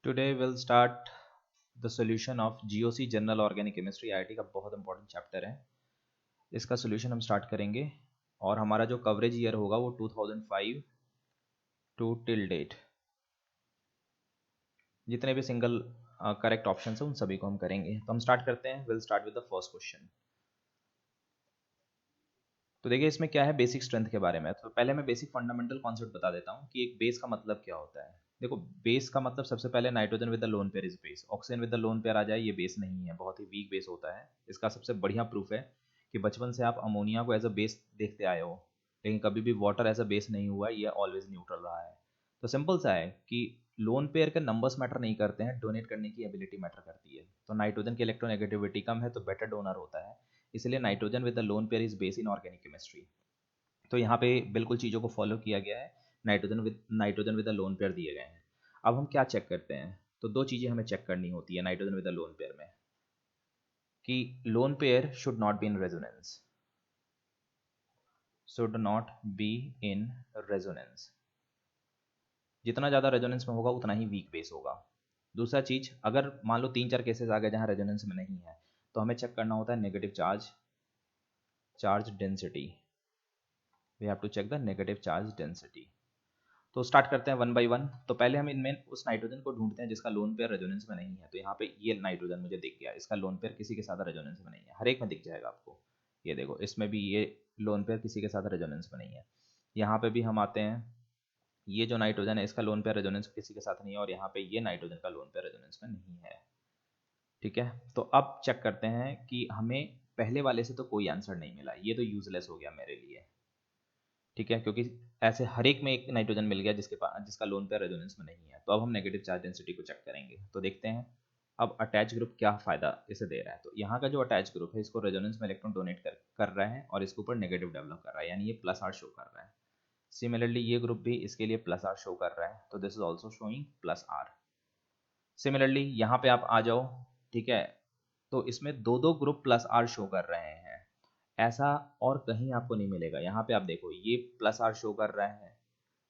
Today we'll start the solution of GOC general organic chemistry IIT का बहुत important chapter है। इसका solution हम स्टार्ट करेंगे और हमारा जो कवरेज ईयर होगा वो 2005 टू टिल डेट जितने भी सिंगल करेक्ट ऑप्शन है उन सभी को हम करेंगे। तो हम स्टार्ट करते हैं। Will start with the first question. तो देखिए इसमें क्या है, बेसिक स्ट्रेंथ के बारे में। तो पहले मैं बेसिक फंडामेंटल कॉन्सेप्ट बता देता हूँ कि एक बेस का मतलब क्या होता है। देखो बेस का मतलब सबसे पहले nitrogen with the lone pair is base. Oxygen with the lone pair आ जाए ये बेस नहीं है, बहुत ही वीक बेस होता है। इसका सबसे बढ़िया प्रूफ है कि बचपन से आप अमोनिया को एज अ बेस देखते आए हो, लेकिन कभी भी वाटर एज अ बेस नहीं हुआ, ये ऑलवेज न्यूट्रल रहा है। तो सिंपल सा है कि लोन पेयर के नंबर्स मैटर नहीं करते हैं, डोनेट करने की एबिलिटी मैटर करती है। तो नाइट्रोजन की इलेक्ट्रोनेगेटिविटी कम है तो बेटर डोनर होता है, इसलिए nitrogen with the lone pair is base in organic chemistry. तो यहाँ पे बिल्कुल चीज़ों को फॉलो किया गया है। Nitrogen with the lone pair दिए गए हैं। अब हम क्या चेक करते हैं, तो दो चीज़ें हमें चेक करनी होती है nitrogen with the lone pair में, कि lone pair should not be in resonance, should not be in resonance. जितना ज़्यादा रेजोनेंस में होगा उतना ही वीक बेस होगा। दूसरा चीज़, अगर मान लो 3-4 केसेस आ गए जहाँ रेजोनेंस में नहीं है, तो हमें चेक करना होता है negative charge density. We have to check the negative charge density. तो स्टार्ट करते हैं वन बाय वन। तो पहले हम इनमें उस नाइट्रोजन को ढूंढते हैं जिसका लोन पेयर रेजोनेंस में नहीं है। तो यहाँ पे ये नाइट्रोजन मुझे दिख गया, इसका लोन पेयर किसी के साथ रेजोनेंस में नहीं है। हर एक में दिख जाएगा आपको। ये देखो इसमें भी ये लोन पेयर किसी के साथ रेजोनेंस में नहीं है। यहाँ पे भी हम आते हैं, ये जो नाइट्रोजन है इसका लोन पेयर रेजोनेंस किसी के साथ नहीं है, और यहाँ पे ये नाइट्रोजन का लोन पेयर रेजोनेंस में नहीं है। ठीक है, तो अब चेक करते हैं कि हमें पहले वाले से तो कोई आंसर नहीं मिला, ये तो यूजलेस हो गया मेरे लिए। ठीक है, क्योंकि ऐसे हर एक में एक नाइट्रोजन मिल गया जिसका लोन पेयर रेजोनेंस में नहीं है। तो अब हम नेगेटिव चार्ज डेंसिटी को चेक करेंगे। तो देखते हैं अब अटैच ग्रुप क्या फायदा इसे दे रहा है। तो यहाँ का जो अटैच ग्रुप है इसको रेजोनेंस में इलेक्ट्रॉन डोनेट कर रहा है और इसके ऊपर नेगेटिव डेवलप कर रहा है, यानी ये प्लस आर शो कर रहा है। सिमिलरली ये ग्रुप भी इसके लिए प्लस आर शो कर रहा है, तो this is also showing plus R. Similarly यहाँ पे आप आ जाओ, ठीक है, तो इसमें दो दो ग्रुप प्लस आर शो कर रहे हैं। ऐसा और कहीं आपको नहीं मिलेगा। यहाँ पे आप देखो ये प्लस आर शो कर रहा है,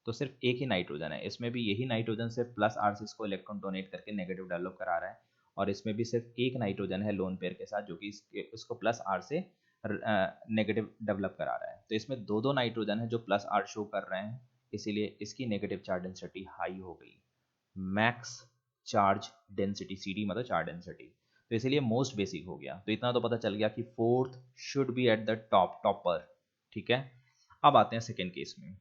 तो सिर्फ एक ही नाइट्रोजन है। इसमें भी यही नाइट्रोजन सिर्फ प्लस आर से इसको इलेक्ट्रॉन डोनेट करके नेगेटिव डेवलप करा रहा है, और इसमें भी सिर्फ एक नाइट्रोजन है लोन पेयर के साथ जो कि इसको प्लस आर से नेगेटिव डेवलप करा रहा है। तो इसमें दो दो नाइट्रोजन है जो प्लस आर शो कर रहे हैं, इसीलिए इसकी नेगेटिव चार्ज डेंसिटी हाई हो गई। Max charge density, C D मतलब चार्ज डेंसिटी, तो इसीलिए मोस्ट बेसिक हो गया। तो इतना तो पता चल गया कि fourth should be at the topper. ठीक है, अब आते हैं सेकेंड केस में।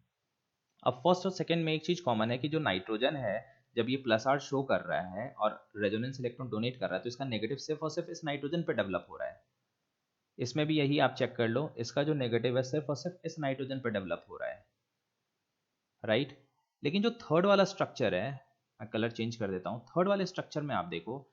अब फर्स्ट और सेकेंड में एक चीज कॉमन है कि जो नाइट्रोजन है जब ये प्लस आर शो कर रहा है और रेजोनेंस इलेक्ट्रॉन डोनेट कर रहा है, तो इसका नेगेटिव सिर्फ और सिर्फ इस नाइट्रोजन पे डेवलप हो रहा है। इसमें भी यही आप चेक कर लो, इसका जो नेगेटिव है सिर्फ और सिर्फ इस नाइट्रोजन पे डेवलप हो रहा है, राइट। लेकिन जो थर्ड वाला स्ट्रक्चर है, मैं कलर चेंज कर देता हूँ, थर्ड वाले स्ट्रक्चर में आप देखो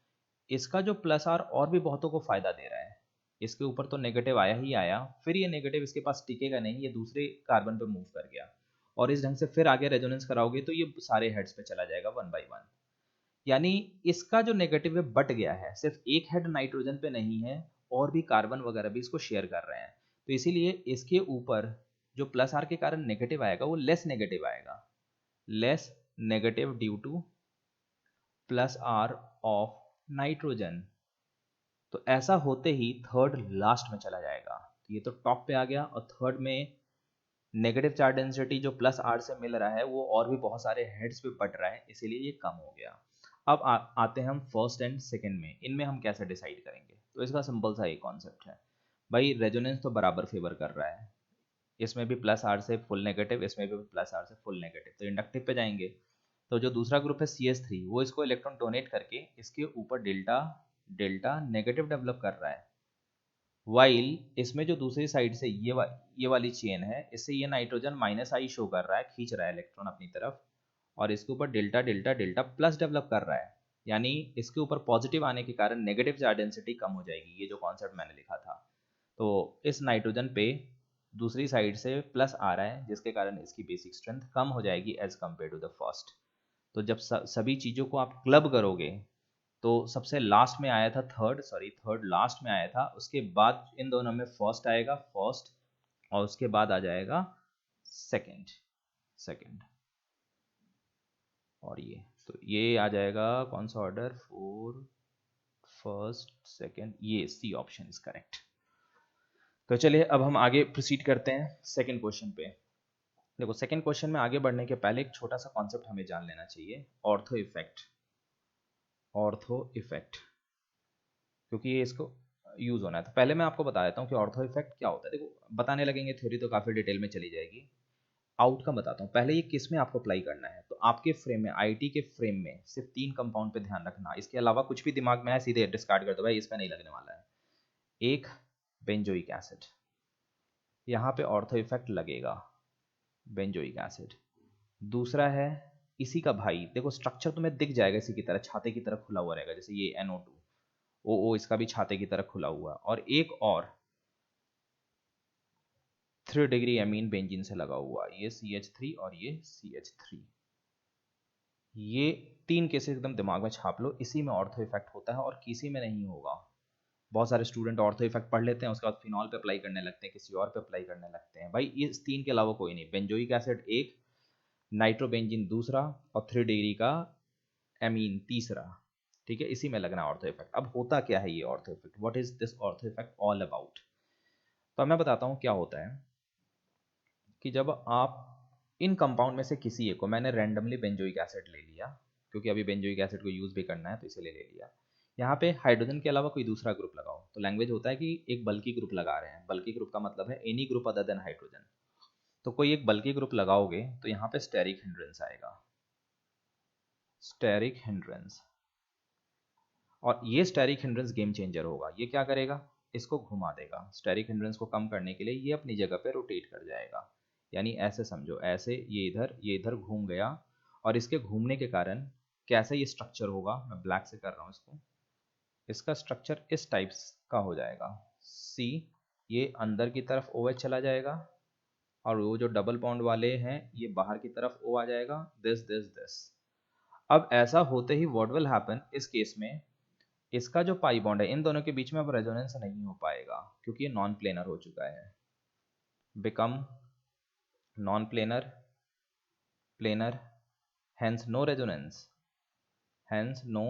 इसका जो प्लस आर और भी बहुतों को फायदा दे रहा है। इसके ऊपर तो नेगेटिव आया ही आया, फिर ये नेगेटिव इसके पास टिकेगा नहीं, ये दूसरे कार्बन पे मूव कर गया, और इस ढंग से फिर आगे रेजोनेंस कराओगे तो ये सारे हेड्स पे चला जाएगा वन बाय वन। यानी इसका जो नेगेटिव है बट गया है, सिर्फ एक हेड नाइट्रोजन पे नहीं है, और भी कार्बन वगैरह भी इसको शेयर कर रहे हैं। तो इसीलिए इसके ऊपर जो प्लस आर के कारण नेगेटिव आएगा वो लेस नेगेटिव आएगा, less negative due to plus R of nitrogen. तो ऐसा होते ही थर्ड लास्ट में चला जाएगा। तो ये तो टॉप पे आ गया, और थर्ड में नेगेटिव चार्ज डेंसिटी जो प्लस आर से मिल रहा है वो और भी बहुत सारे हेड्स पे पट रहा है, इसीलिए ये कम हो गया। अब आते हैं हम फर्स्ट एंड सेकंड में। इनमें हम कैसे डिसाइड करेंगे, तो इसका सिंपल सा एक कॉन्सेप्ट है भाई, रेजोनेंस तो बराबर फेवर कर रहा है। इसमें भी प्लस आर से फुल नेगेटिव, इसमें भी प्लस आर से फुल नेगेटिव, तो इंडक्टिव पे जाएंगे। तो जो दूसरा ग्रुप है CH3 वो इसको इलेक्ट्रॉन डोनेट करके इसके ऊपर डेल्टा डेल्टा नेगेटिव डेवलप कर रहा है। वाइल इसमें जो दूसरी साइड से ये वाली चेन है, इससे ये नाइट्रोजन माइनस आई शो कर रहा है, खींच रहा है इलेक्ट्रॉन अपनी तरफ, और इसके ऊपर delta delta delta plus develop कर रहा है। यानी इसके ऊपर पॉजिटिव आने के कारण नेगेटिव चार्ज डेंसिटी कम हो जाएगी, ये जो कॉन्सेप्ट मैंने लिखा था। तो इस नाइट्रोजन पे दूसरी साइड से प्लस आ रहा है, जिसके कारण इसकी बेसिक स्ट्रेंथ कम हो जाएगी as compared to the first. तो जब सभी चीज़ों को आप क्लब करोगे, तो सबसे लास्ट में आया था थर्ड लास्ट में आया था, उसके बाद इन दोनों में फर्स्ट आएगा फर्स्ट, और उसके बाद आ जाएगा सेकंड, और ये तो ये आ जाएगा कौन सा ऑर्डर, 4 फर्स्ट सेकेंड, ये सी ऑप्शन इज करेक्ट। तो चलिए अब हम आगे प्रोसीड करते हैं सेकेंड क्वेश्चन पे। देखो सेकेंड क्वेश्चन में आगे बढ़ने के पहले एक छोटा सा कॉन्सेप्ट हमें जान लेना चाहिए, ऑर्थो इफेक्ट। ऑर्थो इफेक्ट क्योंकि ये इसको यूज होना है, तो पहले मैं आपको बता देता हूँ कि ऑर्थो इफेक्ट क्या होता है। देखो बताने लगेंगे थ्योरी तो काफी डिटेल में चली जाएगी, आउटकम बताता हूँ। पहले ये किस में आपको अप्लाई करना है, तो आपके फ्रेम में, आईटी के फ्रेम में सिर्फ 3 कंपाउंड पे ध्यान रखना, इसके अलावा कुछ भी दिमाग में है सीधे डिस्कार्ड कर दो भाई, इस पे नहीं लगने वाला है। एक बेंजोइक एसिड, यहाँ पे ऑर्थो इफेक्ट लगेगा, बेंजोइक एसिड। दूसरा है इसी का भाई, देखो स्ट्रक्चर तुम्हें दिख जाएगा इसी की तरह, छाते की तरह खुला हुआ रहेगा, जैसे ये NO2 OO, इसका भी छाते की तरह खुला हुआ। और एक और 3 डिग्री एमीन बेंजीन से लगा हुआ, ये CH3 और ये CH3। ये 3 केसेस एकदम दिमाग में छाप लो, इसी में ऑर्थो इफेक्ट होता है और किसी में नहीं होगा। बहुत सारे स्टूडेंट ऑर्थो इफेक्ट पढ़ लेते हैं, उसके बाद फिनॉल पे अप्लाई करने लगते हैं, किसी और पे अप्लाई करने लगते हैं। भाई इस 3 के अलावा कोई नहीं, बेंजोइक एसिड एक, नाइट्रोबेंजीन दूसरा, और 3 डिग्री का एमीन तीसरा। ठीक है, इसी में लगना ऑर्थो इफेक्ट। अब होता क्या है ये ortho effect, what is this ortho effect all about. तो मैं बताता हूँ क्या होता है कि जब आप इन कंपाउंड में से किसी एक को, मैंने रैंडमली बेंजोइक एसिड ले लिया क्योंकि अभी बेंजोइक एसिड को यूज भी करना है तो इसीलिए ले लिया। यहाँ पे हाइड्रोजन के अलावा कोई दूसरा ग्रुप लगाओ, तो लैंग्वेज होता है कि एक बल्कि ग्रुप लगा रहे हैं। बल्कि ग्रुप का मतलब है any group other than hydrogen. तो कोई एक बल्कि ग्रुप लगाओगे तो यहाँ पे स्टेरिक हिंड्रेंस आएगा, स्टेरिक हिंड्रेंस। और ये स्टेरिक हिंड्रेंस गेम चेंजर होगा। ये क्या करेगा, इसको घुमा देगा। स्टेरिक हिंड्रेंस को कम करने के लिए ये अपनी जगह पे रोटेट कर जाएगा, यानी ऐसे समझो, ऐसे ये इधर घूम गया, और इसके घूमने के कारण कैसे ये स्ट्रक्चर होगा, मैं ब्लैक से कर रहा हूँ इसको, इसका स्ट्रक्चर इस टाइप का हो जाएगा। सी, ये अंदर की तरफ OH चला जाएगा, और वो जो डबल बॉन्ड वाले हैं ये बाहर की तरफ O आ जाएगा, दिस। अब ऐसा होते ही व्हाट विल हैपन इस केस में, इसका जो पाई बॉन्ड है इन दोनों के बीच में अब रेजोनेंस नहीं हो पाएगा क्योंकि ये नॉन प्लेनर हो चुका है, become non planar, planar, hence no resonance, hence no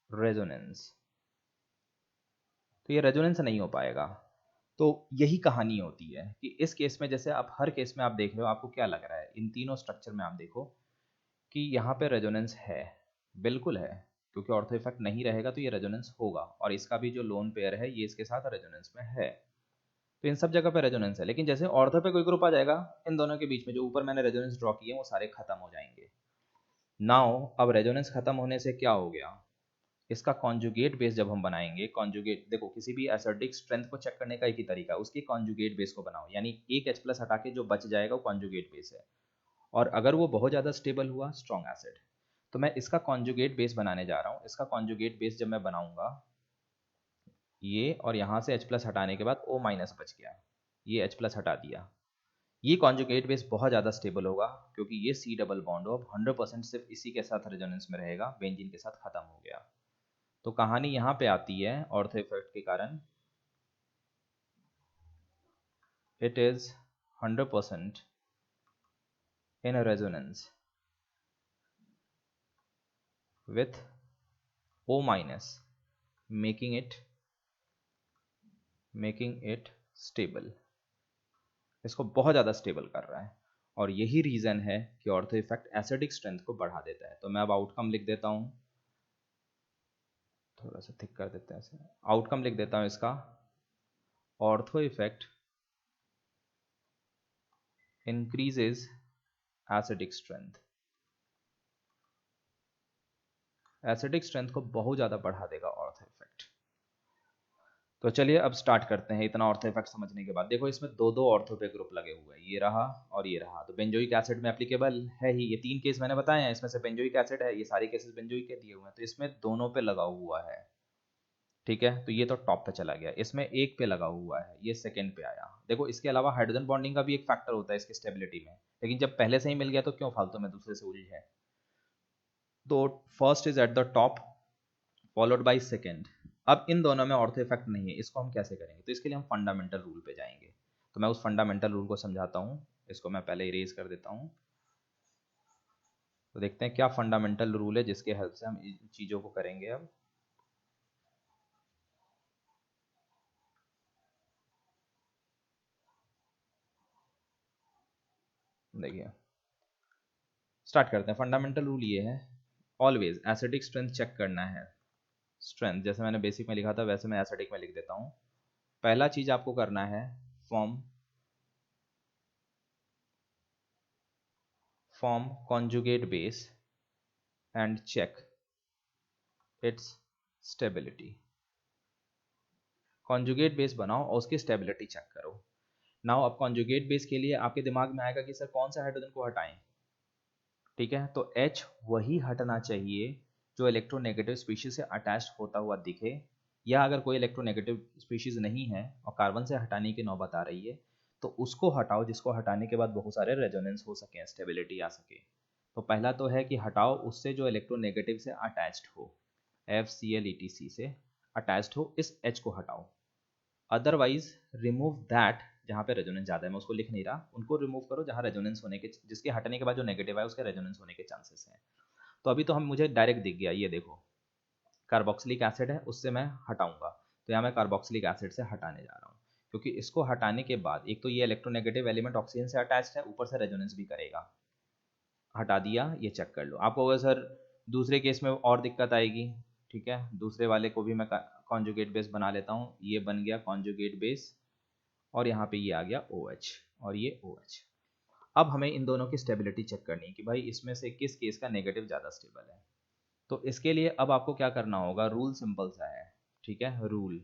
resonance. तो ये रेजोनेंस नहीं हो पाएगा। तो यही कहानी होती है कि इस केस में, जैसे आप हर केस में आप देख रहे हो, आपको क्या लग रहा है, इन तीनों स्ट्रक्चर में आप देखो कि यहाँ पे रेजोनेंस है, बिल्कुल है, क्योंकि ऑर्थो इफेक्ट नहीं रहेगा तो ये रेजोनेंस होगा। और इसका भी जो लोन पेयर है ये इसके साथ रेजोनेंस में है, तो इन सब जगह पे रेजोनेंस है। लेकिन जैसे ऑर्थो पे कोई ग्रुप आ जाएगा, इन दोनों के बीच में जो ऊपर मैंने रेजोनेंस ड्रॉ किए वो सारे खत्म हो जाएंगे। नाउ अब रेजोनेंस खत्म होने से क्या हो गया, इसका कॉन्जुगेट बेस जब हम बनाएंगे, कॉन्जुगेट देखो किसी भी एसिडिक स्ट्रेंथ को चेक करने का एक ही तरीका है, उसकी कॉन्जुगेट बेस को बनाओ, यानी एक H+ हटा के जो बच जाएगा वो कॉन्जुगेट बेस है। और अगर वो बहुत ज़्यादा स्टेबल हुआ, स्ट्रॉन्ग एसिड, तो मैं इसका कॉन्जुगेट बेस बनाने जा रहा हूँ। इसका कॉन्जुगेट बेस जब मैं बनाऊंगा, ये और यहाँ से H+ हटाने के बाद O- बच गया, ये H+ हटा दिया, ये कॉन्जुगेट बेस बहुत ज़्यादा स्टेबल होगा क्योंकि ये C डबल बॉन्ड अब 100% सिर्फ इसी के साथ रेजोनेंस में रहेगा, बेंजीन के साथ खत्म हो गया। तो कहानी यहाँ पे आती है ऑर्थो इफेक्ट के कारण, it is 100% in resonance with O-, making it stable, इसको बहुत ज़्यादा स्टेबल कर रहा है। और यही रीज़न है कि ऑर्थो इफेक्ट एसिडिक स्ट्रेंथ को बढ़ा देता है। तो मैं अब आउटकम लिख देता हूँ, थोड़ा सा थिक कर देते हैं ऐसे, आउटकम लिख देता हूँ इसका, ortho effect increases acidic strength, acidic strength को बहुत ज़्यादा बढ़ा देगा ऑर्थो इफेक्ट। तो चलिए अब स्टार्ट करते हैं। इतना ऑर्थो इफेक्ट समझने के बाद देखो इसमें दो दो ऑर्थो पे ग्रुप लगे हुए हैं, ये रहा और ये रहा, तो बेंजोइक एसिड में एप्लीकेबल है ही। ये 3 केस मैंने बताए हैं, इसमें से बेंजोइक एसिड है, ये सारे केसेस बेंजोइक के दिए हुए हैं, तो इसमें दोनों पे लगा हुआ है। ठीक है, तो ये तो टॉप पे चला गया, इसमें एक पे लगा हुआ है, ये सेकंड पे आया। देखो इसके अलावा हाइड्रोजन बॉन्डिंग का भी एक फैक्टर होता है इसकी स्टेबिलिटी में, लेकिन जब पहले से ही मिल गया तो क्यों फालतू में दूसरे से उलझे है। तो first is at the top followed by second. अब इन दोनों में ऑर्थो इफेक्ट नहीं है, इसको हम कैसे करेंगे, तो इसके लिए हम फंडामेंटल रूल पे जाएंगे। तो मैं उस फंडामेंटल रूल को समझाता हूँ, इसको मैं पहले इरेज कर देता हूँ। तो देखते हैं क्या फंडामेंटल रूल है जिसके हेल्प से हम इन चीज़ों को करेंगे। अब देखिए स्टार्ट करते हैं। फंडामेंटल रूल ये है, ऑलवेज एसिडिक स्ट्रेंथ चेक करना है। स्ट्रेंथ जैसे मैंने बेसिक में लिखा था वैसे मैं एसिडिक में लिख देता हूँ। पहला चीज आपको करना है, form conjugate base and check its stability. Conjugate base बनाओ और उसकी स्टेबिलिटी चेक करो। नाउ अब कॉन्जुगेट बेस के लिए आपके दिमाग में आएगा कि सर कौन सा हाइड्रोजन को हटाएं। ठीक है, तो H वही हटना चाहिए जो इलेक्ट्रोनेगेटिव स्पीशीज से अटैच्ड होता हुआ दिखे, या अगर कोई इलेक्ट्रोनेगेटिव स्पीशीज नहीं है और कार्बन से हटाने की नौबत आ रही है तो उसको हटाओ जिसको हटाने के बाद बहुत सारे रेजोनेंस हो सके, स्टेबिलिटी आ सके। तो पहला तो है कि हटाओ उससे जो इलेक्ट्रोनेगेटिव से अटैच्ड हो, FCl ETC से अटैच्ड हो, इस H को हटाओ। अदरवाइज रिमूव दैट, जहाँ पे रेजोनेंस ज़्यादा है मैं उसको लिख नहीं रहा, उनको रिमूव करो जहाँ रेजोनेंस होने के, जिसके हटने के बाद जो नेगेटिव है उसके रेजोनेंस होने के चांसेस हैं। तो अभी तो हम मुझे डायरेक्ट दिख गया, ये देखो कार्बोक्सिलिक एसिड है उससे मैं हटाऊंगा, तो यहाँ मैं कार्बोक्सिलिक एसिड से हटाने जा रहा हूँ, क्योंकि इसको हटाने के बाद एक तो ये इलेक्ट्रोनेगेटिव एलिमेंट ऑक्सीजन से अटैच्ड है, ऊपर से रेजोनेंस भी करेगा। हटा दिया, ये चेक कर लो। आपको अगर सर दूसरे केस में और दिक्कत आएगी, ठीक है, दूसरे वाले को भी मैं कॉन्जुगेट बेस बना लेता हूँ। ये बन गया कॉन्जुगेट बेस और यहाँ पे ये आ गया OH और ये OH। अब हमें इन दोनों की स्टेबिलिटी चेक करनी है कि भाई इसमें से किस केस का नेगेटिव ज़्यादा स्टेबल है। तो इसके लिए अब आपको क्या करना होगा, रूल सिंपल सा है। ठीक है, रूल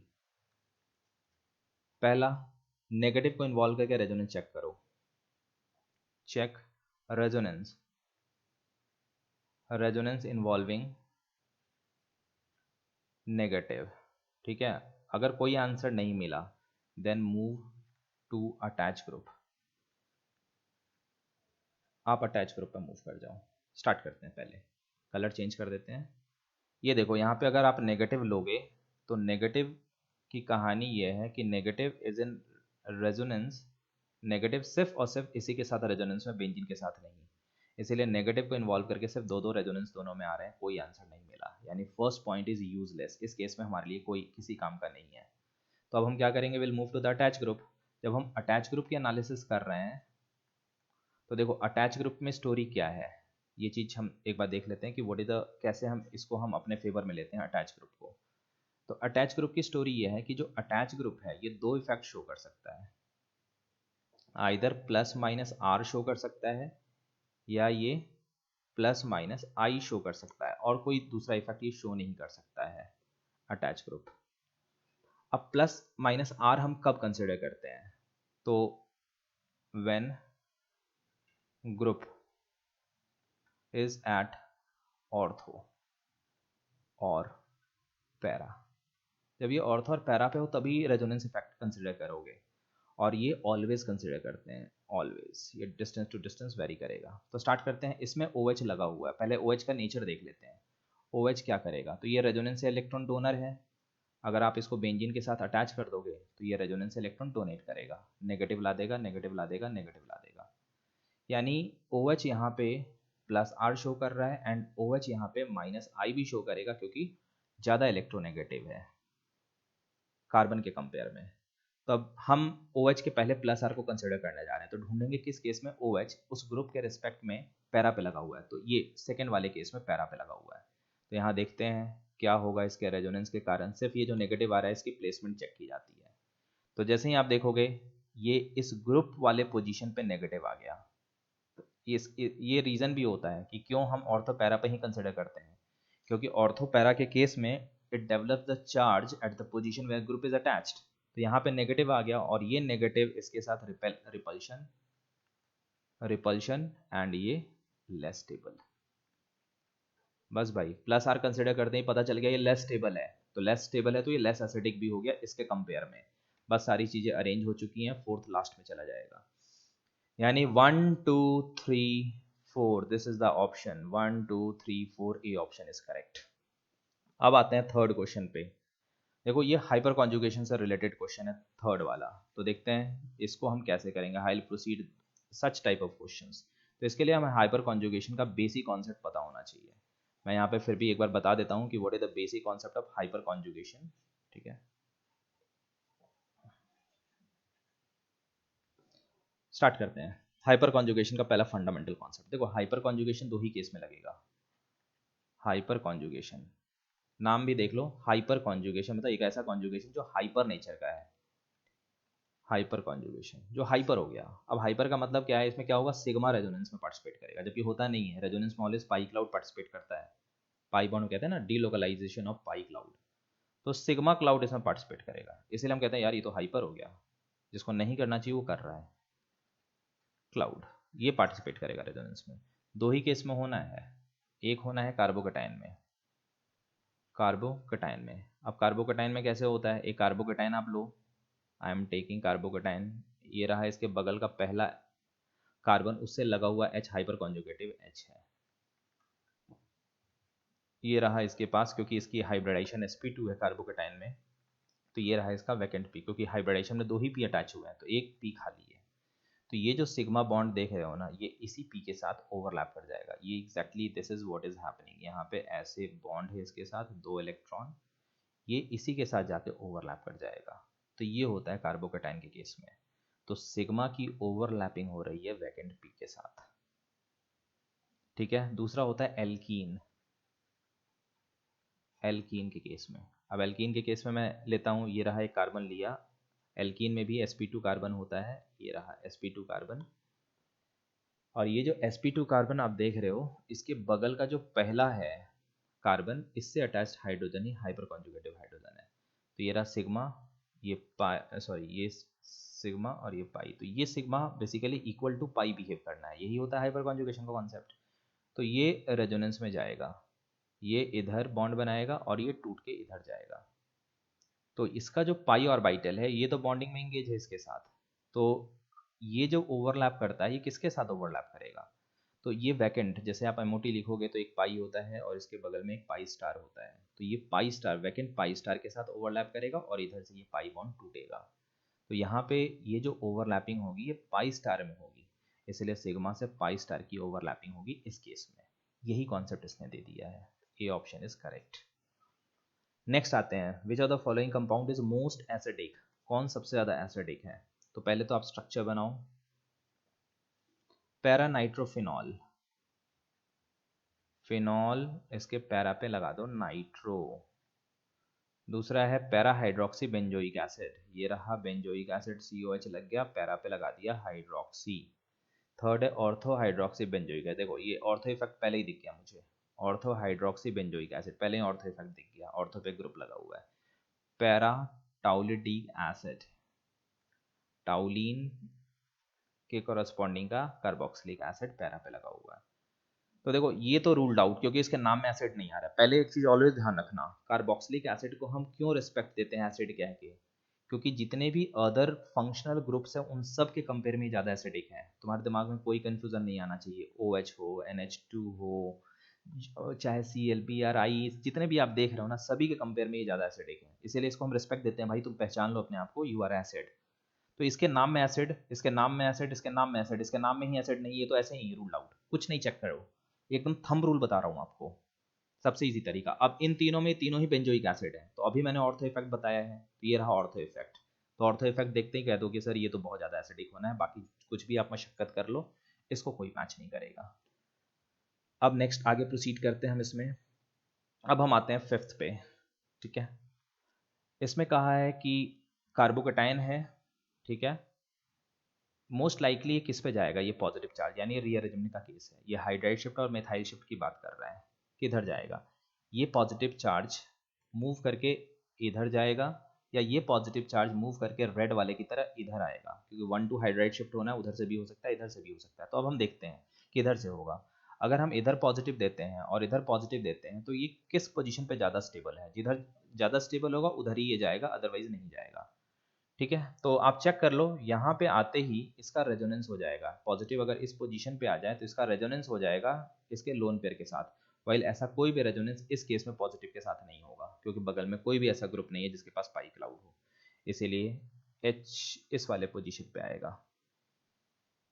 पहला, नेगेटिव को इन्वॉल्व करके रेजोनेंस चेक करो। Check resonance, resonance involving negative. ठीक है, अगर कोई आंसर नहीं मिला then move to attach group. आप अटैच ग्रुप पर मूव कर जाओ। स्टार्ट करते हैं, पहले कलर चेंज कर देते हैं। ये देखो यहाँ पे अगर आप नेगेटिव लोगे तो नेगेटिव की कहानी ये है कि negative is in resonance, negative सिर्फ और सिर्फ इसी के साथ रेजोनेंस में, बेंजीन के साथ नहीं। इसीलिए नेगेटिव को इन्वॉल्व करके सिर्फ दो दो रेजोनेंस दोनों में आ रहे हैं, कोई आंसर नहीं मिला, यानी फर्स्ट पॉइंट इज यूजलेस। इस केस में हमारे लिए कोई किसी काम का नहीं है। तो अब हम क्या करेंगे, will move to the attach group. जब हम अटैच ग्रुप की एनालिसिस कर रहे हैं तो देखो अटैच ग्रुप में स्टोरी क्या है, ये चीज हम एक बार देख लेते हैं कि व्हाट इज द, कैसे हम इसको हम अपने फेवर में लेते हैं अटैच ग्रुप को। तो अटैच ग्रुप की स्टोरी ये है कि जो अटैच ग्रुप है ये दो इफेक्ट शो कर सकता है, either plus minus R show कर सकता है या ये प्लस माइनस I शो कर सकता है, और कोई दूसरा इफेक्ट ये शो नहीं कर सकता है अटैच ग्रुप। अब प्लस माइनस R हम कब कंसिडर करते हैं, तो when group is at ortho और पैरा। जब ये ऑर्थो और पैरा पे हो तभी रेजोनेंस इफेक्ट कंसिडर करोगे, और ये ऑलवेज कंसिडर करते हैं, ऑलवेज। ये डिस्टेंस टू डिस्टेंस वेरी करेगा। तो स्टार्ट करते हैं, इसमें OH लगा हुआ है, पहले OH का नेचर देख लेते हैं। OH क्या करेगा, तो ये रेजोनेंस से इलेक्ट्रॉन डोनर है। अगर आप इसको बेंजीन के साथ अटैच कर दोगे तो ये रेजोनेंस से इलेक्ट्रॉन डोनेट करेगा, नेगेटिव ला देगा, नेगेटिव ला देगा, नेगेटिव ला देगा। यानी OH यहाँ पे प्लस R शो कर रहा है एंड OH यहाँ पे माइनस I भी शो करेगा, क्योंकि ज़्यादा इलेक्ट्रोनेगेटिव है कार्बन के कंपेयर में। तो अब हम OH के पहले प्लस R को कंसिडर करने जा रहे हैं, तो ढूंढेंगे किस केस में OH उस ग्रुप के रिस्पेक्ट में पैरा पे लगा हुआ है। तो ये सेकेंड वाले केस में पैरा पे लगा हुआ है। तो यहाँ देखते हैं क्या होगा, इसके रेजोनेंस के कारण सिर्फ ये जो नेगेटिव आ रहा है इसकी प्लेसमेंट चेक की जाती है। तो जैसे ही आप देखोगे ये इस ग्रुप वाले पोजीशन पे नेगेटिव आ गया। तो ये रीज़न भी होता है कि क्यों हम ऑर्थो पैरा पे ही कंसिडर करते हैं, क्योंकि ऑर्थो पैरा के केस में it develop the charge at the position where group is attached. तो यहाँ पे नेगेटिव आ गया और ये नेगेटिव इसके साथ रिपल्शन, रिपल्शन एंड ये लेस स्टेबल। बस भाई प्लस R कंसिडर करते ही पता चल गया ये लेस स्टेबल है, तो लेस स्टेबल है तो ये लेस एसिडिक भी हो गया इसके कंपेयर में। बस सारी चीज़ें अरेंज हो चुकी हैं, फोर्थ लास्ट में चला जाएगा। यानी 1 2 3 4, this is the option 1 2 3 4, A option is correct. अब आते हैं थर्ड क्वेश्चन पे। देखो ये हाइपर कॉन्जुगेशन से रिलेटेड क्वेश्चन है थर्ड वाला, तो देखते हैं इसको हम कैसे करेंगे। I will proceed such type of questions. तो इसके लिए हमें हाइपर कॉन्जुगेशन का बेसिक कॉन्सेप्ट पता होना चाहिए। मैं यहाँ पे फिर भी एक बार बता देता हूँ कि what is the basic concept of hyper conjugation. ठीक है, स्टार्ट करते हैं। हाइपर कॉन्जुगेशन का पहला फंडामेंटल कॉन्सेप्ट देखो, हाइपर कॉन्जुगेशन दो ही केस में लगेगा। हाइपर कॉन्जुगेशन, नाम भी देख लो, हाइपर कॉन्जुगेशन मतलब एक ऐसा कॉन्जुगेशन जो हाइपर नेचर का है। हाइपर कॉन्जुगेशन जो हाइपर हो गया। अब हाइपर का मतलब क्या है, इसमें क्या होगा, सिग्मा रेजोनेंस में पार्टिसिपेट करेगा, जबकि होता नहीं है। रेजोनेंस में ऑलवेज पाई क्लाउड पार्टिसिपेट करता है। पाई बॉन्ड कहते हैं ना, डीलोकलाइजेशन ऑफ पाई क्लाउड। तो सिग्मा क्लाउड इसमें पार्टिसिपेट करेगा, इसीलिए हम कहते हैं यार ये तो हाइपर हो गया। जिसको नहीं करना चाहिए वो कर रहा है। क्लाउड ये पार्टिसिपेट करेगा रेजोनेंस में। दो ही केस में होना है, एक होना है कार्बोकटायन में। कार्बोकटायन में, अब कार्बोकटायन में कैसे होता है, एक कार्बोकटायन आप लो, आई एम टेकिंग कार्बोकटायन, ये रहा इसके बगल का पहला कार्बन, उससे लगा हुआ H हाइपर कॉन्जुगेटिव H है। ये रहा इसके पास, क्योंकि इसकी हाइब्रिडाइजेशन sp2 है कार्बोकटायन में, तो ये रहा इसका वैकेंट पी, क्योंकि हाइब्रिडाइजेशन में दो ही पी अटैच हुए हैं तो एक पी खाली है। तो ये जो सिग्मा बॉन्ड देख रहे हो ना, ये इसी पी के साथ ओवरलैप कर जाएगा। ये exactly this is what is happening. यहाँ पे ऐसे बॉन्ड है इसके साथ, दो इलेक्ट्रॉन, ये इसी के साथ जाके ओवरलैप कर जाएगा। तो ये होता है कार्बोकटायन के केस में। तो सिग्मा की ओवरलैपिंग हो रही है वैकेंट पी के साथ। ठीक है, दूसरा होता है एल्कीन। एल्कीन के केस में, अब एल्कीन के केस में मैं लेता हूँ, ये रहा एक कार्बन लिया, एल्कीन में भी sp2 कार्बन होता है, ये रहा sp2 कार्बन। और ये जो sp2 कार्बन आप देख रहे हो, इसके बगल का जो पहला है कार्बन, इससे अटैच्ड हाइड्रोजन ही हाइपर कॉन्जुगेटिव हाइड्रोजन है। तो ये रहा सिग्मा, ये पाई, सॉरी ये सिग्मा और ये पाई। तो ये sigma basically equal to pi behave करना है, यही होता है हाइपर कॉन्जुगेशन का कॉन्सेप्ट। तो ये रेजोनेंस में जाएगा, ये इधर बॉन्ड बनाएगा और ये टूट के इधर जाएगा। तो इसका जो पाई ऑर्बिटल है, ये तो बॉन्डिंग में इंगेज है इसके साथ। तो ये जो ओवरलैप करता है, ये किसके साथ ओवरलैप करेगा, तो ये वैकेंट, जैसे आप एमओटी लिखोगे तो एक पाई होता है और इसके बगल में एक पाई स्टार होता है। तो ये pi star, vacant pi star के साथ ओवरलैप करेगा और इधर से ये पाई बॉन्ड टूटेगा। तो यहाँ पे ये जो ओवरलैपिंग होगी ये पाई स्टार में होगी, इसलिए सिग्मा से पाई स्टार की ओवरलैपिंग होगी इस केस में। यही कॉन्सेप्ट इसने दे दिया है। A option is correct. Next आते हैं, which of the following compound is most acidic, कौन सबसे ज्यादा एसिडिक है। तो पहले तो आप स्ट्रक्चर बनाओ, पैरानाइट्रोफिनॉल, फिनॉल इसके पैरा पे लगा दो नाइट्रो। दूसरा है पैरा हाइड्रोक्सी बेंजोइक एसिड, ये रहा बेंजोइक एसिड, COH लग गया, पैरा पे लगा दिया हाइड्रोक्सी। थर्ड है ऑर्थो हाइड्रोक्सी बेंजोइक है, देखो ये ऑर्थो इफेक्ट पहले ही दिख गया मुझे, ऑर्थो हाइड्रोक्सी बेंजोइक एसिड पहले ही ऑर्थो इफेक्ट दिख गया, ऑर्थो पे ग्रुप लगा हुआ है। पैरा टाउलिडिक एसिड, टाउलिन के कॉरस्पॉन्डिंग का कार्बोक्सिलिक एसिड पैरा पे लगा हुआ है। तो देखो ये तो रूल्ड आउट, क्योंकि इसके नाम में एसिड नहीं आ रहा है। पहले एक चीज ऑलवेज ध्यान रखना, कार्बोक्सिलिक एसिड को हम क्यों रिस्पेक्ट देते हैं एसिड कह के, क्योंकि जितने भी अदर फंक्शनल ग्रुप्स हैं उन सब के कंपेयर में ज़्यादा एसिडिक है। तुम्हारे दिमाग में कोई कंफ्यूजन नहीं आना चाहिए, OH हो, NH2 हो, चाहे CL या आई, जितने भी आप देख रहे हो ना, सभी के कंपेयर में ये ज़्यादा एसिडिक है, इसीलिए इसको हम रिस्पेक्ट देते हैं। भाई तुम पहचान लो अपने आप को, यू आर एसिड। तो इसके नाम में एसिड, इसके नाम में एसिड, इसके नाम में एसिड, इसके नाम में ही एसिड नहीं, ये तो ऐसे ही रूल आउट, कुछ नहीं चेक करो, एकदम थंब रूल बता रहा हूँ आपको, सबसे इजी तरीका। अब इन तीनों में तीनों ही बेंजोइक एसिड है, तो अभी मैंने ऑर्थो इफेक्ट बताया है, तो ये रहा ऑर्थो इफेक्ट। तो ऑर्थो इफेक्ट देखते ही कह दो कि सर ये तो बहुत ज़्यादा एसिडिक होना है, बाकी कुछ भी आप मशक्कत कर लो, इसको कोई मैच नहीं करेगा। अब नेक्स्ट आगे प्रोसीड करते हैं हम इसमें। अब हम आते हैं फिफ्थ पे। ठीक है, इसमें कहा है कि कार्बोकटायन है, ठीक है, मोस्ट लाइकली ये किस पे जाएगा, ये पॉजिटिव चार्ज, यानी रीअरेंजमेंट का केस है, ये हाइड्राइड शिफ्ट और मेथाइल शिफ्ट की बात कर रहा है, किधर जाएगा, ये पॉजिटिव चार्ज मूव करके इधर जाएगा, या ये पॉजिटिव चार्ज मूव करके रेड वाले की तरह इधर आएगा, क्योंकि 1 to हाइड्राइड शिफ्ट होना है, उधर से भी हो सकता है इधर से भी हो सकता है। तो अब हम देखते हैं कि इधर से होगा। अगर हम इधर पॉजिटिव देते हैं और इधर पॉजिटिव देते हैं, तो ये किस पोजीशन पे ज़्यादा स्टेबल है, जिधर ज़्यादा स्टेबल होगा उधर ही ये जाएगा, अदरवाइज नहीं जाएगा। ठीक है, तो आप चेक कर लो, यहाँ पे आते ही इसका रेजोनेंस हो जाएगा, पॉजिटिव अगर इस पोजीशन पे आ जाए तो इसका रेजोनेंस हो जाएगा इसके लोन पेयर के साथ। वाइल ऐसा कोई भी रेजोनेंस इस केस में पॉजिटिव के साथ नहीं होगा, क्योंकि बगल में कोई भी ऐसा ग्रुप नहीं है जिसके पास पाई क्लाउड हो, इसीलिए H इस वाले पोजीशन पे आएगा।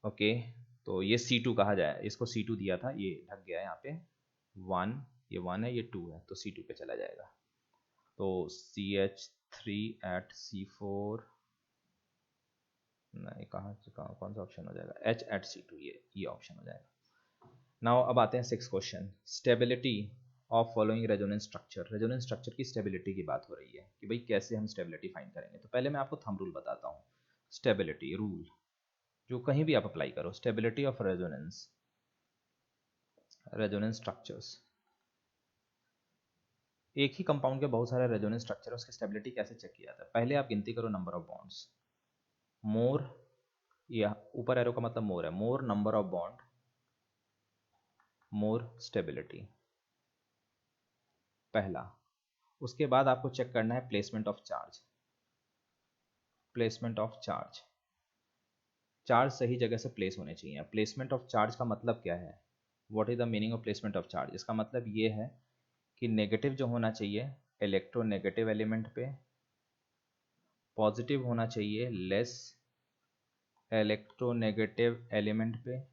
ओके, तो ये C2 कहा जाए, इसको C2 दिया था, ये ढक गया है यहाँ पे 1, ये 1 है, ये 2 है, तो C2 पे चला जाएगा। तो CH3 at C4, नहीं कहाँ कौन सा ऑप्शन हो जाएगा, H at C2, ये ऑप्शन हो जाएगा। नाउ अब आते हैं 6 question, stability of following resonance structure. Resonance structure की स्टेबिलिटी की बात हो रही है कि भाई कैसे हम स्टेबिलिटी फाइंड करेंगे। तो पहले मैं आपको थंब रूल बताता हूँ। स्टेबिलिटी रूल जो कहीं भी आप अप्लाई करो, स्टेबिलिटी ऑफ रेजोनेंस स्ट्रक्चर्स, एक ही कंपाउंड के बहुत सारे रेजोनेंस स्ट्रक्चर, उसकी स्टेबिलिटी कैसे चेक किया जाता है। पहले आप गिनती करो नंबर ऑफ बॉन्ड्स, मोर, या ऊपर एरो का मतलब मोर है, मोर number of bond more stability, पहला। उसके बाद आपको चेक करना है placement of charge, placement of charge, charge सही जगह से प्लेस होने चाहिए। प्लेसमेंट ऑफ चार्ज का मतलब क्या है, what is the meaning of placement of charge. इसका मतलब ये है कि नेगेटिव जो होना चाहिए इलेक्ट्रोनेगेटिव एलिमेंट पे, पॉजिटिव होना चाहिए लेस इलेक्ट्रोनेगेटिव एलिमेंट पे,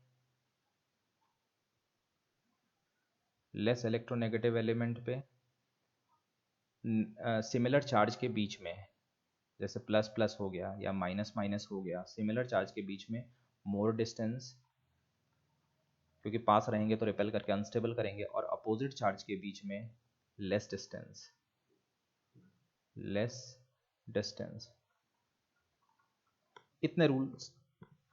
लेस इलेक्ट्रोनेगेटिव एलिमेंट पे, सिमिलर चार्ज के बीच में, जैसे प्लस प्लस हो गया या माइनस माइनस हो गया, सिमिलर चार्ज के बीच में मोर डिस्टेंस, क्योंकि पास रहेंगे तो रिपेल करके अनस्टेबल करेंगे, और अपोजिट चार्ज के बीच में लेस डिस्टेंस, लेस डिस्टेंस। इतने रूल्स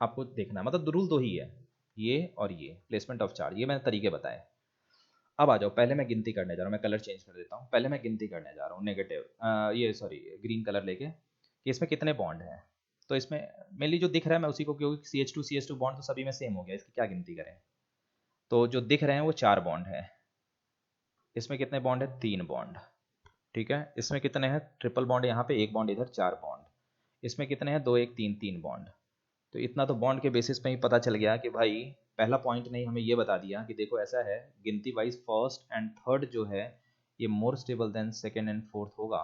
आपको देखना है, मतलब रूल दो ही है, ये और ये प्लेसमेंट ऑफ चार्ज, ये मैंने तरीके बताए। अब आ जाओ, पहले मैं गिनती करने जा रहा हूँ, मैं कलर चेंज कर देता हूँ, पहले मैं गिनती करने जा रहा हूँ नेगेटिव ये सॉरी ग्रीन कलर लेके कि इसमें कितने बॉन्ड हैं। तो इसमें मेनली जो दिख रहा है मैं उसी को, क्योंकि CH2 बॉन्ड तो सभी में सेम हो गया, इसकी क्या गिनती करें। तो जो दिख रहे हैं वो 4 बॉन्ड है। इसमें कितने बॉन्ड है, 3 बॉन्ड, ठीक है। इसमें कितने हैं, ट्रिपल बॉन्ड यहाँ पे, 1 बॉन्ड इधर, 4 बॉन्ड। इसमें कितने हैं, 2 1 3 3 बॉन्ड। तो इतना तो बॉन्ड के बेसिस पे ही पता चल गया कि भाई पहला पॉइंट नहीं हमें ये बता दिया कि देखो ऐसा है, गिनती वाइज फर्स्ट एंड थर्ड जो है ये more stable then second and fourth होगा,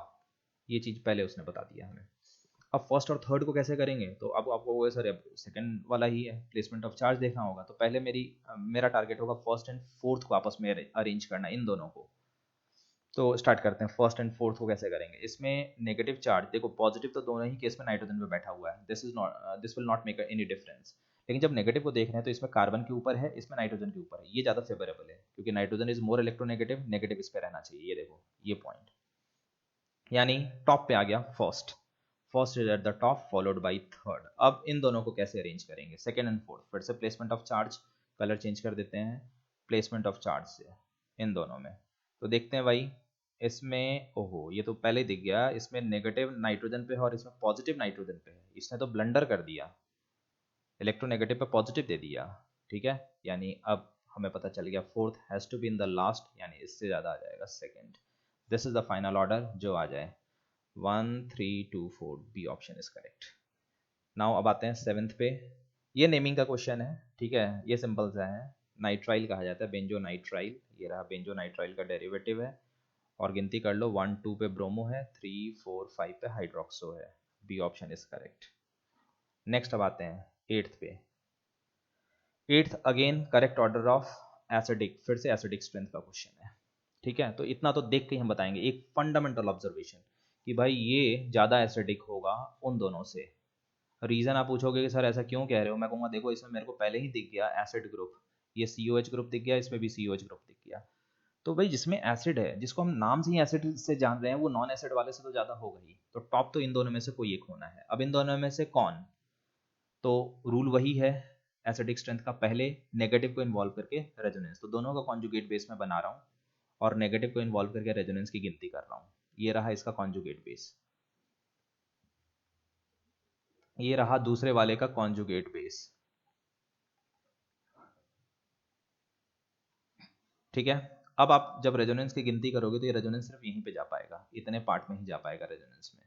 ये चीज़ पहले उसने बता दिया हमें। अब फर्स्ट और थर्ड को कैसे करेंगे, तो अब आपको वो सर सेकंड वाला ही है, प्लेसमेंट ऑफ चार्ज देखना होगा। तो पहले मेरा टारगेट होगा फर्स्ट एंड फोर्थ को आपस में अरेंज करना, इन दोनों को। तो स्टार्ट करते हैं, फर्स्ट एंड फोर्थ को कैसे करेंगे। इसमें नेगेटिव चार्ज देखो, पॉजिटिव तो दोनों ही केस में नाइट्रोजन पे बैठा हुआ है, this will not make any difference. लेकिन जब नेगेटिव को देख रहे हैं तो इसमें कार्बन के ऊपर है, इसमें नाइट्रोजन के ऊपर है, ये ज़्यादा फेवरेबल है क्योंकि nitrogen is more electronegative, negative इस पे रहना चाहिए। ये देखो ये पॉइंट, यानी टॉप पे आ गया first, first is at the top followed by third. अब इन दोनों को कैसे अरेंज करेंगे, सेकेंड एंड फोर्थ। फिर से placement of charge, colour change कर देते हैं प्लेसमेंट ऑफ चार्ज से इन दोनों में। तो देखते हैं भाई, इसमें ओहो ये तो पहले ही दिख गया, इसमें नेगेटिव नाइट्रोजन पे है और इसमें पॉजिटिव नाइट्रोजन पे है। इसने तो ब्लंडर कर दिया, इलेक्ट्रोनेगेटिव पे पॉजिटिव दे दिया, ठीक है। यानी अब हमें पता चल गया fourth has to be in the last, यानी इससे ज़्यादा आ जाएगा second. This is the final order जो आ जाए 1 3 2 4, B option is correct. Now अब आते हैं 7th पे, ये नेमिंग का क्वेश्चन है, ठीक है। ये सिंपल सा है, नाइट्राइल कहा जाता है, बेंजो नाइट्राइल, ये रहा बेंजो नाइट्राइल का डेरिवेटिव है। और गिनती कर लो 1 2 पे ब्रोमो है, 3 4 5 पे हाइड्रोक्सो है, B option is correct. Next अब आते हैं 8th पे, 8th again correct order of acidic, फिर से एसिडिक स्ट्रेंथ का क्वेश्चन है, ठीक है। तो इतना तो देख के ही हम बताएंगे, एक फंडामेंटल ऑब्जर्वेशन कि भाई ये ज़्यादा एसिडिक होगा उन दोनों से। रीज़न आप पूछोगे कि सर ऐसा क्यों कह रहे हो, मैं कहूँगा देखो इसमें मेरे को पहले ही दिख गया एसिड ग्रुप, ये COH ग्रुप दिख गया, इसमें भी COH ग्रुप दिख गया। तो भाई जिसमें एसिड है, जिसको हम नाम से ही एसिड से जान रहे हैं, वो नॉन एसिड वाले से तो ज़्यादा होगा ही। तो टॉप तो इन दोनों में से कोई एक होना है। अब इन दोनों में से कौन, तो रूल वही है एसिडिक स्ट्रेंथ का, पहले नेगेटिव को इन्वॉल्व करके रेजोनेंस, तो दोनों का कॉन्जुगेट बेस में बना रहा हूँ और नेगेटिव को इन्वॉल्व करके रेजोनेंस की गिनती कर रहा हूँ। ये रहा इसका कॉन्जुगेट बेस, ये रहा दूसरे वाले का कॉन्जुगेट बेस, ठीक है। अब आप जब रेजोनेंस की गिनती करोगे तो ये रेजोनेंस सिर्फ यहीं पे जा पाएगा, इतने पार्ट में ही जा पाएगा रेजोनेंस में।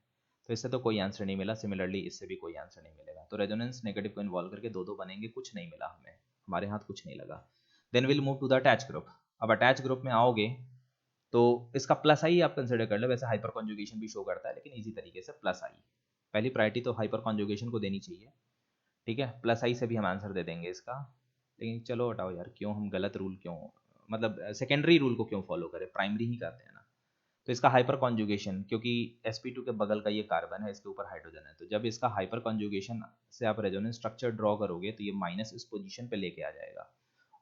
तो इससे तो कोई आंसर नहीं मिला, सिमिलरली इससे भी कोई आंसर नहीं मिलेगा। तो रेजोनेंस नेगेटिव को इन्वॉल्व करके दो दो बनेंगे, कुछ नहीं मिला हमें, हमारे हाथ कुछ नहीं लगा। Then will move to the attach group. अब अटैच ग्रुप में आओगे तो इसका प्लस आई आप कंसिडर कर लो, वैसे हाइपर कॉन्जुगेशन भी शो करता है लेकिन इजी तरीके से प्लस आई, पहली प्रायोरिटी तो हाइपर कॉन्जुगेशन को देनी चाहिए, ठीक है। प्लस आई से भी हम आंसर दे देंगे इसका, लेकिन चलो हटाओ यार, क्यों हम गलत रूल क्यों, मतलब सेकेंडरी रूल को क्यों फॉलो करें, प्राइमरी ही करते हैं ना। तो इसका हाइपर कॉन्जुगेशन, क्योंकि sp2 के बगल का ये कार्बन है, इसके ऊपर हाइड्रोजन है, तो जब इसका हाइपर कॉन्जुगेशन से आप रेजोनेंस स्ट्रक्चर ड्रॉ करोगे तो ये माइनस इस पोजीशन पे लेके आ जाएगा,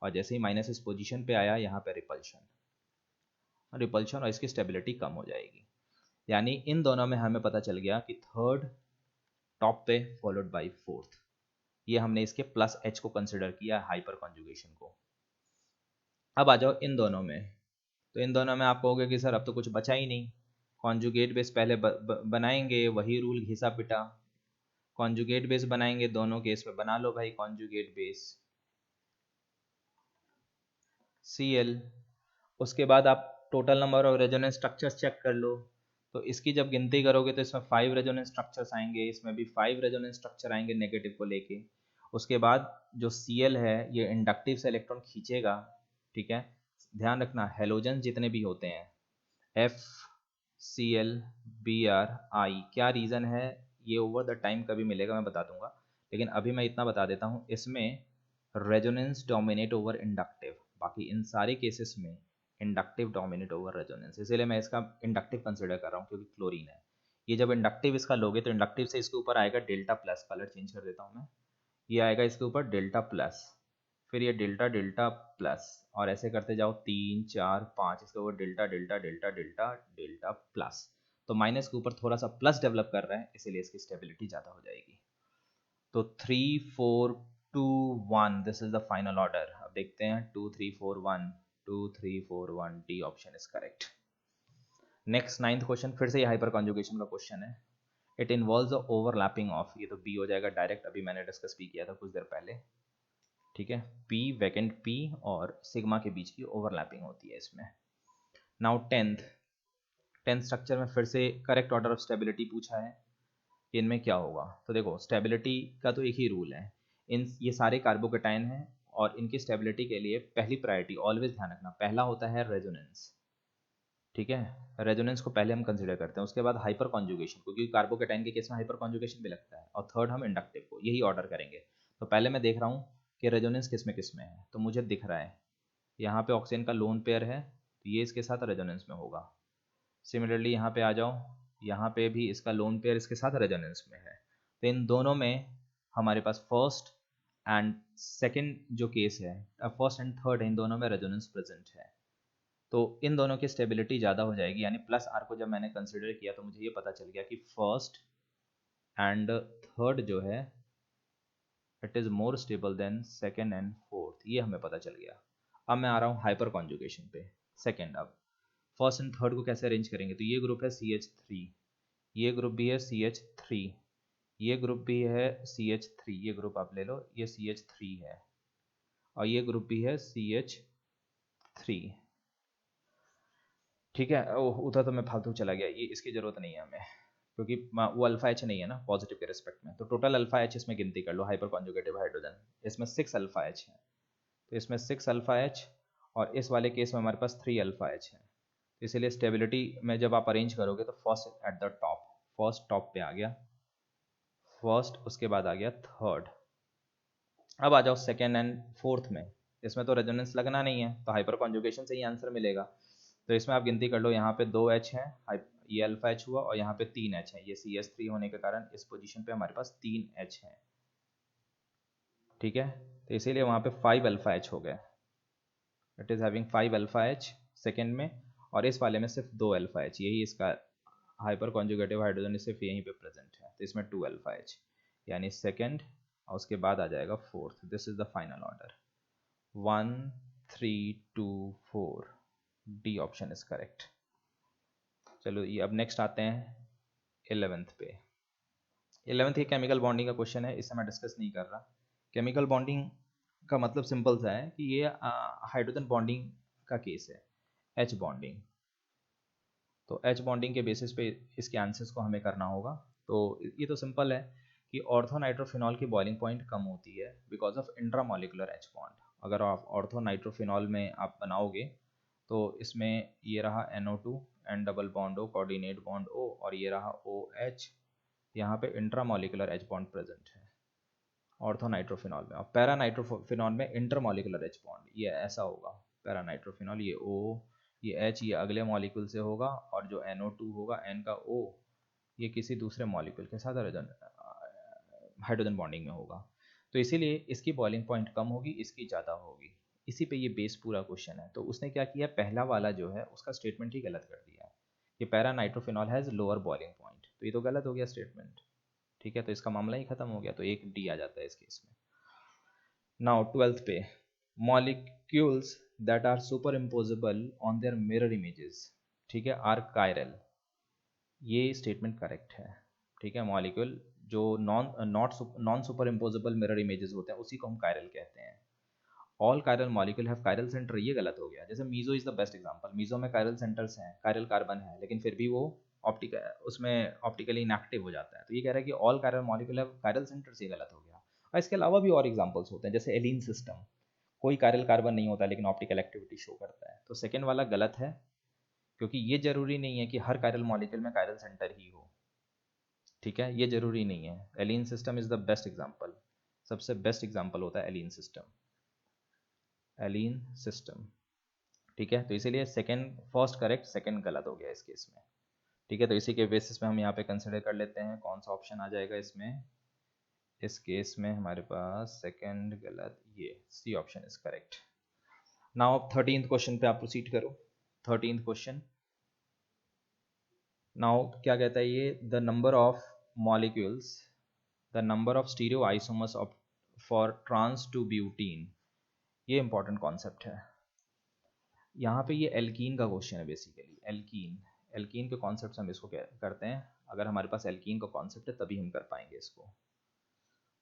और जैसे ही माइनस इस पोजीशन पे आया यहाँ पे रिपल्शन, रिपल्शन और इसकी स्टेबिलिटी कम हो जाएगी। यानी इन दोनों में हमें पता चल गया कि थर्ड टॉप पे फॉलोड बाय फोर्थ, ये हमने इसके प्लस एच को कंसिडर किया हाइपर कॉन्जुगेशन को। अब आ जाओ इन दोनों में, तो इन दोनों में आप कहोगे कि सर अब तो कुछ बचा ही नहीं, कॉन्जुगेट बेस पहले बनाएंगे, वही रूल घिसा पिटा, कॉन्जुगेट बेस बनाएंगे दोनों केस में, बना लो भाई कॉन्जुगेट बेस Cl। उसके बाद आप total number of resonance structures check कर लो, तो इसकी जब गिनती करोगे तो इसमें 5 रेजोनेंस स्ट्रक्चर्स आएंगे, इसमें भी 5 रेजोनेंस स्ट्रक्चर आएंगे नेगेटिव को लेके। उसके बाद जो Cl है ये इंडक्टिव से इलेक्ट्रॉन खींचेगा, ठीक है। ध्यान रखना हेलोजन जितने भी होते हैं F Cl Br I, क्या रीज़न है ये ओवर द टाइम कभी मिलेगा मैं बता दूंगा, लेकिन अभी मैं इतना बता देता हूँ, इसमें रेजोनेंस डोमिनेट ओवर इंडक्टिव, बाकी इन सारे केसेस में इंडक्टिव डोमिनेट ओवर रेजोनेंस, इसीलिए मैं इसका इंडक्टिव कंसिडर कर रहा हूँ क्योंकि क्लोरीन है। ये जब इंडक्टिव इसका लोगे तो इंडक्टिव से इसके ऊपर आएगा डेल्टा प्लस, कलर चेंज कर देता हूँ मैं, ये आएगा इसके ऊपर डेल्टा प्लस, फिर ये डेल्टा डेल्टा प्लस, और ऐसे करते जाओ 3 4 5, इसके ऊपर delta delta delta delta delta plus, तो माइनस के ऊपर थोड़ा सा प्लस डेवलप कर रहा है, इसीलिए इसकी स्टेबिलिटी ज़्यादा हो जाएगी। तो 3 4 2 1 this is the final order. अब देखते हैं 2 3 4 1, 2 3 4 1, D option is correct. Next 9th question, फिर से ये हाइपर कॉन्जुगेशन का क्वेश्चन है। It involves the overlapping of, ये तो बी हो जाएगा डायरेक्ट, अभी मैंने डिस्कस भी किया था कुछ देर पहले, ठीक है। P वैकेंट P और सिग्मा के बीच की ओवरलैपिंग होती है इसमें। नाउ टेंथ स्ट्रक्चर में फिर से करेक्ट ऑर्डर ऑफ स्टेबिलिटी पूछा है, इनमें क्या होगा, तो देखो स्टेबिलिटी का तो एक ही रूल है, इन ये सारे कार्बोकेटाइन हैं और इनकी स्टेबिलिटी के लिए पहली प्रायोरिटी ऑलवेज ध्यान रखना, पहला होता है रेजोनेंस, ठीक है। रेजोनेंस को पहले हम कंसिडर करते हैं, उसके बाद हाइपर कॉन्जुगेशन को, क्योंकि कार्बोकेटाइन के केस में हाइपर कॉन्जुगेशन भी लगता है, और थर्ड हम इंडक्टिव को, यही ऑर्डर करेंगे। तो पहले मैं देख रहा हूँ कि रेजोनेंस किस में है, तो मुझे दिख रहा है यहाँ पे ऑक्सीजन का लोन पेयर है, तो ये इसके साथ रेजोनेंस में होगा। सिमिलरली यहाँ पे आ जाओ, यहाँ पे भी इसका लोन पेयर इसके साथ रेजोनेंस में है, तो इन दोनों में हमारे पास फर्स्ट एंड सेकंड जो केस है, फर्स्ट एंड थर्ड है, इन दोनों में रेजोनेंस प्रेजेंट है, तो इन दोनों की स्टेबिलिटी ज़्यादा हो जाएगी। यानी प्लस आर को जब मैंने कंसिडर किया तो मुझे ये पता चल गया कि फर्स्ट एंड थर्ड जो है it is more stable then second and fourth, ये हमें पता चल गया। अब मैं आ रहा हूँ हाइपर कॉन्जुगेशन पे, सेकेंड। अब फर्स्ट एंड थर्ड को कैसे अरेंज करेंगे, तो ये ग्रुप है CH3, ये ग्रुप भी है CH3, ये ग्रुप भी है CH3, ये ग्रुप आप ले लो, ये CH3 है, और ये ग्रुप भी है CH3, ठीक है। उधर तो मैं फालतू चला गया, ये इसकी ज़रूरत नहीं है हमें, क्योंकि वो अल्फा एच नहीं है ना पॉजिटिव के रिस्पेक्ट में, तो टोटल अल्फा एच इसमें गिनती कर लो, हाइपर कॉन्जुगेटिव हाइड्रोजन, इसमें 6 अल्फा एच है, तो इसमें 6 अल्फा एच, और इस वाले केस में हमारे पास 3 अल्फा एच है, तो इसीलिए स्टेबिलिटी में जब आप अरेंज करोगे तो first at the top, first top पे आ गया फर्स्ट, उसके बाद आ गया थर्ड। अब आ जाओ सेकेंड एंड फोर्थ में, इसमें तो रेजोनेंस लगना नहीं है, तो हाइपर कॉन्जुगेशन से ही आंसर मिलेगा, तो इसमें आप गिनती कर लो, यहाँ पे 2 H हैं, ये अल्फा H हुआ, और यहाँ पे 3 H है, ये CH3 होने के कारण इस पोजीशन पे हमारे पास 3 H है, ठीक है। तो इसीलिए वहाँ पे 5 अल्फा H हो गए, it is having 5 alpha H second में, और इस वाले में सिर्फ 2 अल्फा H, यही इसका हाइपर कॉन्जुगेटिव हाइड्रोजन सिर्फ यहीं पे प्रेजेंट है, तो इसमें 2 अल्फा H, यानी सेकेंड, और उसके बाद आ जाएगा fourth. This is the final order 1 3 2 4, D option is correct. चलो ये अब नेक्स्ट आते हैं 11th पे। 11th ये केमिकल बॉन्डिंग का क्वेश्चन है, इसे मैं डिस्कस नहीं कर रहा। केमिकल बॉन्डिंग का मतलब सिंपल सा है कि ये हाइड्रोजन बॉन्डिंग का केस है, एच बॉन्डिंग, तो एच बॉन्डिंग के बेसिस पे इसके आंसर्स को हमें करना होगा। तो ये तो सिंपल है कि ऑर्थो नाइट्रोफिनॉल की बॉइलिंग पॉइंट कम होती है because of intramolecular H bond. अगर आप ऑर्थो नाइट्रोफिनॉल में आप बनाओगे तो इसमें ये रहा NO2 and double bond O, coordinate bond O, और ये रहा OH, यहाँ पे इंट्रामोलिकुलर एच बॉन्ड प्रेजेंट है। ऑर्थोनाइट्रोफिनॉल में, और पैरा नाइट्रोफिनॉल में इंटरमॉलिकुलर H बॉन्ड, ये ऐसा होगा पैरा नाइट्रोफिनॉल, ये O, ये H, ये अगले मॉलिक्यूल से होगा, और जो NO2 होगा N का O, ये किसी दूसरे मॉलिक्यूल के साथ हाइड्रोजन बॉन्डिंग में होगा। तो इसीलिए इसकी बॉइलिंग पॉइंट कम होगी, इसकी ज़्यादा होगी। इसी पे ये बेस पूरा क्वेश्चन है। तो उसने क्या किया, पहला वाला जो है उसका स्टेटमेंट ही गलत कर दिया है कि para nitrophenol has lower boiling point, तो ये तो गलत हो गया स्टेटमेंट। ठीक है, तो इसका मामला ही खत्म हो गया, तो एक डी आ जाता है इस केस में। नाउ 12th पे, molecules that are superimposable on their mirror images, ठीक है, आर कायरल, ये स्टेटमेंट करेक्ट है। ठीक है, मॉलिक्यूल जो non superimposable mirror images होते हैं उसी को हम कायरल कहते हैं। All chiral molecule have chiral centre, ये गलत हो गया। जैसे meso is the best example, meso में कायरल सेंटर्स हैं, कायरल कार्बन है, लेकिन फिर भी वो ऑप्टिकल उसमें ऑप्टिकली इनएक्टिव हो जाता है। तो ये कह रहा है कि all chiral molecule have chiral centres, ये गलत हो गया। और इसके अलावा भी और एग्जांपल्स होते हैं, जैसे एलीन सिस्टम, कोई कायरल कार्बन नहीं होता लेकिन ऑप्टिकल एक्टिविटी शो करता है। तो सेकेंड वाला गलत है, क्योंकि ये जरूरी नहीं है कि हर कायरल मॉलिक्यूल में कायरल सेंटर ही हो। ठीक है, ये जरूरी नहीं है। Allene system is the best example, सबसे बेस्ट एग्जांपल होता है एलीन सिस्टम, एलीन सिस्टम। ठीक है, तो इसीलिए सेकंड, फर्स्ट करेक्ट, सेकंड गलत हो गया इस केस में। ठीक है, तो इसी के बेसिस पे हम यहाँ पे कंसिडर कर लेते हैं कौन सा ऑप्शन आ जाएगा इसमें। इस केस में हमारे पास सेकंड गलत, ये C option is correct. Now 13th question पे आप प्रोसीड करो। 13th क्वेश्चन, नाउ क्या कहता है ये, the number of molecules, the number of stereoisomers of for trans two butene, ये इंपॉर्टेंट कॉन्सेप्ट है। यहाँ पे ये एल्कीन का क्वेश्चन है बेसिकली, एल्कीन, एल्कीन के कॉन्सेप्ट हम इसको करते हैं। अगर हमारे पास एल्कीन का कॉन्सेप्ट है तभी हम कर पाएंगे इसको।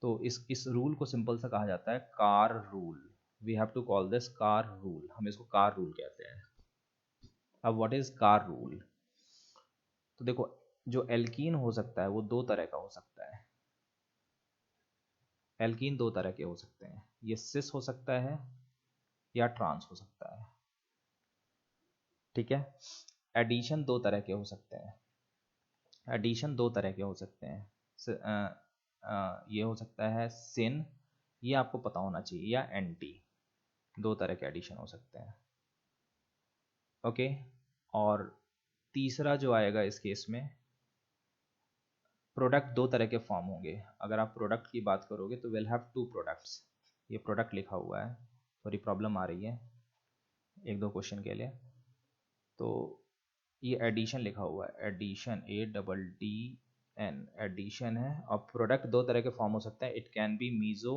तो इस रूल को सिंपल सा कहा जाता है car rule, we have to call this car rule, हम इसको कार रूल कहते हैं। अब व्हाट इज कार रूल, तो देखो, जो एल्कीन हो सकता है वो दो तरह का हो सकता है। एल्कीन दो तरह के हो सकते हैं, ये सिस हो सकता है या ट्रांस हो सकता है। ठीक है, एडिशन दो तरह के हो सकते हैं, एडिशन दो तरह के हो सकते हैं। ये हो सकता है सिन, ये आपको पता होना चाहिए, या एंटी, दो तरह के एडिशन हो सकते हैं। ओके, और तीसरा जो आएगा इस केस में, प्रोडक्ट दो तरह के फॉर्म होंगे। अगर आप प्रोडक्ट की बात करोगे तो विल हैव टू प्रोडक्ट्स, ये प्रोडक्ट लिखा हुआ है, थोड़ी प्रॉब्लम आ रही है एक दो क्वेश्चन के लिए। तो ये एडिशन लिखा हुआ है, एडिशन, ADDN, एडिशन है। और प्रोडक्ट दो तरह के फॉर्म हो सकते हैं, इट कैन बी मीजो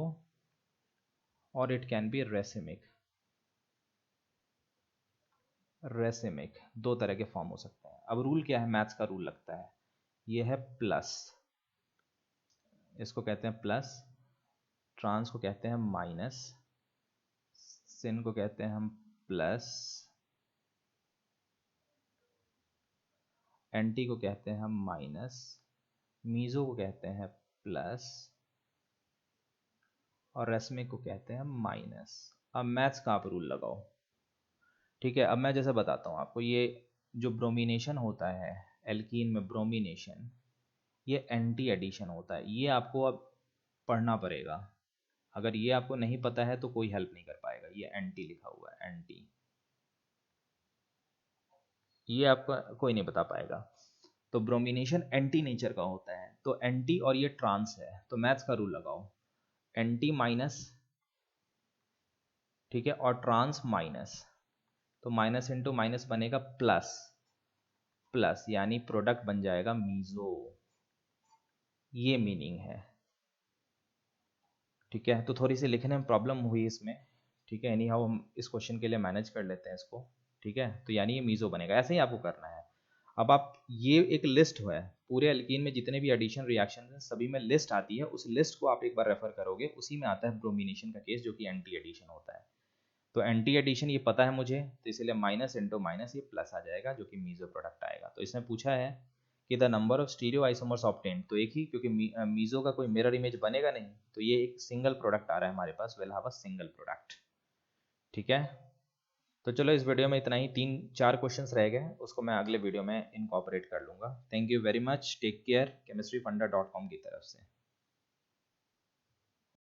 और it can be racemic, racemic, दो तरह के फॉर्म हो सकते हैं। अब रूल क्या है, मैथ्स का रूल लगता है, ये है प्लस, इसको कहते हैं प्लस, ट्रांस को कहते हैं माइनस, सिन को कहते हैं हम प्लस, एंटी को कहते हैं हम माइनस, मीजो को कहते हैं प्लस, और रेसमिक को कहते हैं माइनस। अब मैथ्स का आप रूल लगाओ। ठीक है, अब मैं जैसे बताता हूँ आपको, ये जो ब्रोमिनेशन होता है एल्कीन में, ब्रोमिनेशन, ये एंटी एडिशन होता है, ये आपको अब पढ़ना पड़ेगा। अगर ये आपको नहीं पता है तो कोई हेल्प नहीं कर पाएगा। ये एंटी लिखा हुआ है, एंटी, ये आपका कोई नहीं बता पाएगा। तो ब्रोमिनेशन एंटी नेचर का होता है, तो एंटी और ये ट्रांस है, तो मैथ्स का रूल लगाओ, एंटी माइनस, ठीक है, और ट्रांस माइनस, तो माइनस इंटू माइनस बनेगा प्लस, प्लस यानी प्रोडक्ट बन जाएगा मीजो, ये मीनिंग है। ठीक है, तो थोड़ी सी लिखने में प्रॉब्लम हुई इसमें। ठीक है, एनी हाउ हम इस क्वेश्चन के लिए मैनेज कर लेते हैं इसको। ठीक है, तो यानी ये मीजो बनेगा, ऐसे ही आपको करना है। अब आप, ये एक लिस्ट है, पूरे एल्कीन में जितने भी एडिशन रिएक्शन हैं सभी में लिस्ट आती है, उस लिस्ट को आप एक बार रेफर करोगे, उसी में आता है ब्रोमिनेशन का केस जो कि एंटी एडिशन होता है। तो एंटी एडिशन ये पता है मुझे, तो इसलिए माइनस इंटू माइनस ये प्लस आ जाएगा, जो कि मीजो प्रोडक्ट आएगा। तो इसमें पूछा है कि the number of stereo isomers obtained, तो एक ही, क्योंकि मीजो का कोई मिरर इमेज बनेगा नहीं, तो ये एक सिंगल प्रोडक्ट आ रहा है हमारे पास, will have a single product. ठीक है, तो चलो इस वीडियो में इतना ही, 3-4 क्वेश्चंस रह गए, उसको मैं अगले वीडियो में इनकॉर्पोरेट कर लूँगा। Thank you very much, take care, chemistryfunda.com की तरफ से।